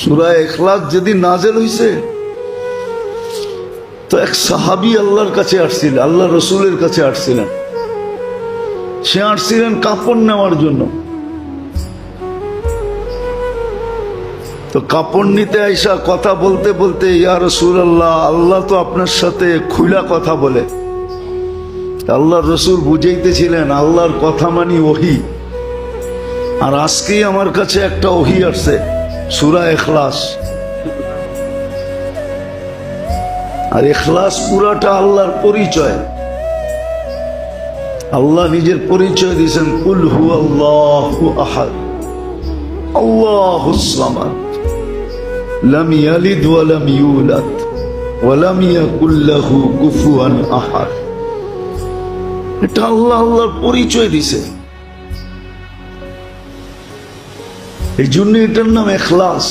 সূরা ইখলাস যেদিন নাযিল হইছে তো এক সাহাবী আল্লাহর কাছে আসছিলেন, আল্লাহ রসুলের কাছে আসছিলেন। সে আসছিলেন কাপড় নেওয়ার জন্য। তো কাপড় নিতে আইসা কথা বলতে বলতে, ইয়া রাসূলুল্লাহ, আল্লাহ তো আপনার সাথে খুলা কথা বলে। আল্লাহর রসুল বুঝাইতেছিলেন আল্লাহর কথা মানি ওহী, আর আজকেই আমার কাছে একটা ওহী আসছে, সূরা ইখলাস। আর ইখলাস পুরাটা আল্লাহর পরিচয়। আল্লাহ নিজের পরিচয় দিয়েছেন, কুল হুয়াল্লাহু আহাদ আল্লাহুস সামাদ লাম ইয়ালিদ ওয়া লাম ইউলাদ ওয়া লাম ইয়াকুল লাহু কুফুয়ান আহাদ। এটা আল্লাহ আল্লাহর পরিচয় দিয়েছে, এই জন্য এটার নাম ইখলাস।